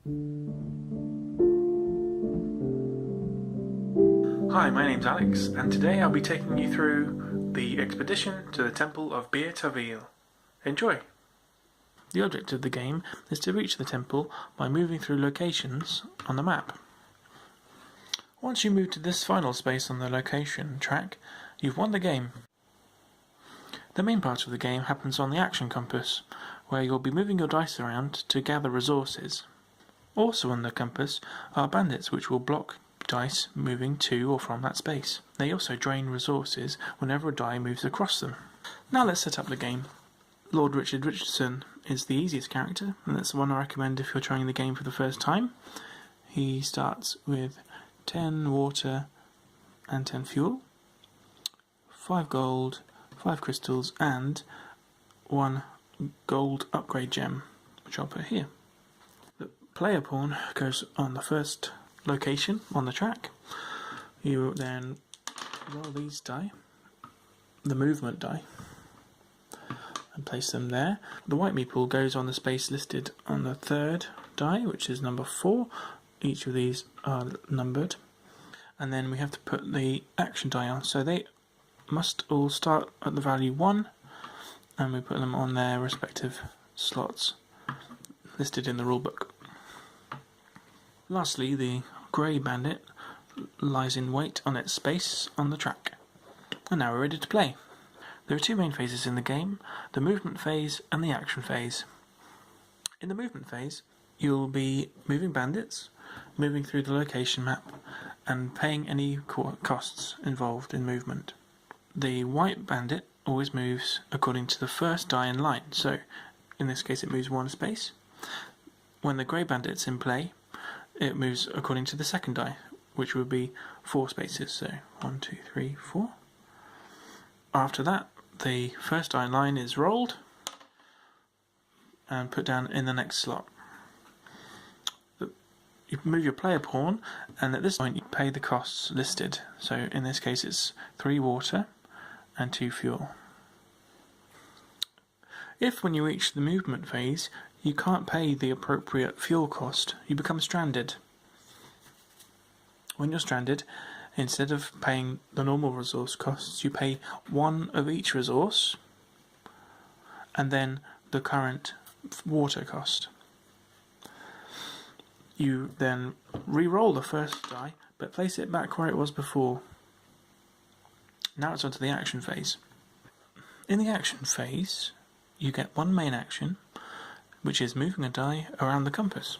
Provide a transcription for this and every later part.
Hi, my name's Alex, and today I'll be taking you through the expedition to the temple of Tawil. Enjoy! The object of the game is to reach the temple by moving through locations on the map. Once you move to this final space on the location track, you've won the game. The main part of the game happens on the action compass, where you'll be moving your dice around to gather resources. Also on the compass are bandits which will block dice moving to or from that space. They also drain resources whenever a die moves across them. Now let's set up the game. Lord Richard Richardson is the easiest character, and that's the one I recommend if you're trying the game for the first time. He starts with 10 water and 10 fuel, 5 gold, 5 crystals, and 1 gold upgrade gem, which I'll put here. The player pawn goes on the first location on the track. You then roll these die, the movement die, and place them there. The white meeple goes on the space listed on the third die, which is number 4. Each of these are numbered. And then we have to put the action die on, so they must all start at the value 1, and we put them on their respective slots listed in the rulebook. Lastly, the grey bandit lies in wait on its space on the track. And now we're ready to play. There are 2 main phases in the game, the movement phase and the action phase. In the movement phase, you'll be moving bandits, moving through the location map, and paying any costs involved in movement. The white bandit always moves according to the first die in line, so in this case it moves 1 space. When the grey bandit's in play, it moves according to the second die, which would be 4 spaces, so 1, 2, 3, 4. After that, the first die in line is rolled and put down in the next slot. You move your player pawn, and at this point you pay the costs listed, so in this case it's 3 water and 2 fuel. If when you reach the movement phase you can't pay the appropriate fuel cost, you become stranded. When you're stranded, instead of paying the normal resource costs, you pay 1 of each resource and then the current water cost. You then re-roll the first die, but place it back where it was before. Now it's onto the action phase. In the action phase, you get 1 main action, which is moving a die around the compass.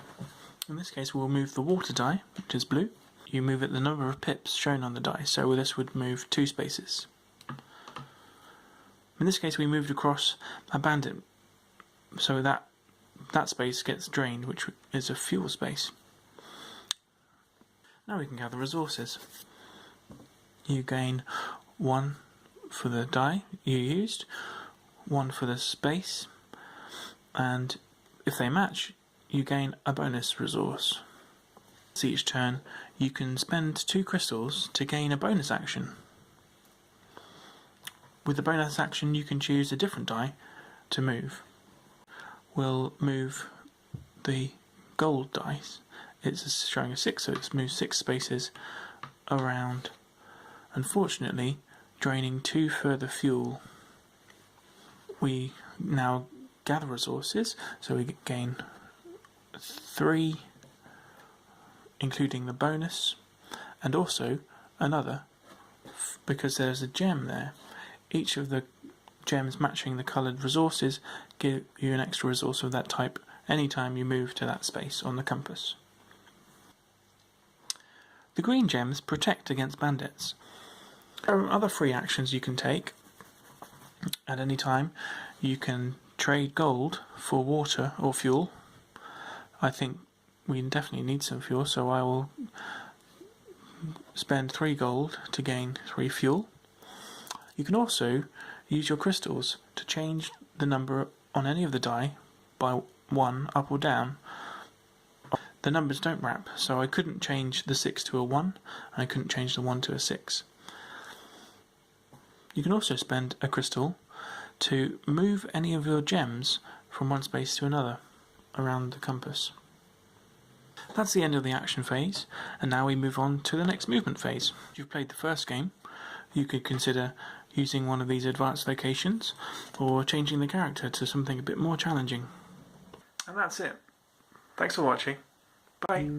In this case we'll move the water die, which is blue. You move it the number of pips shown on the die, so this would move 2 spaces. In this case we moved across a bandit, so that space gets drained, which is a fuel space. Now we can gather resources. You gain 1 for the die you used, 1 for the space, and if they match, you gain a bonus resource. So each turn, you can spend 2 crystals to gain a bonus action. With the bonus action, you can choose a different die to move. We'll move the gold dice. It's showing a 6, so it's moved 6 spaces around, unfortunately draining 2 further fuel. We now gather resources, so we gain 3, including the bonus, and also another, because there's a gem there. Each of the gems matching the coloured resources give you an extra resource of that type anytime you move to that space on the compass. The green gems protect against bandits. There are other free actions you can take at any time. You can trade gold for water or fuel. I think we definitely need some fuel, so I will spend 3 gold to gain 3 fuel. You can also use your crystals to change the number on any of the die by 1 up or down. The numbers don't wrap, so I couldn't change the 6 to a 1, and I couldn't change the 1 to a 6. You can also spend a crystal to move any of your gems from one space to another around the compass. That's the end of the action phase, and now we move on to the next movement phase. If you've played the first game, you could consider using one of these advanced locations, or changing the character to something a bit more challenging. And that's it. Thanks for watching. Bye.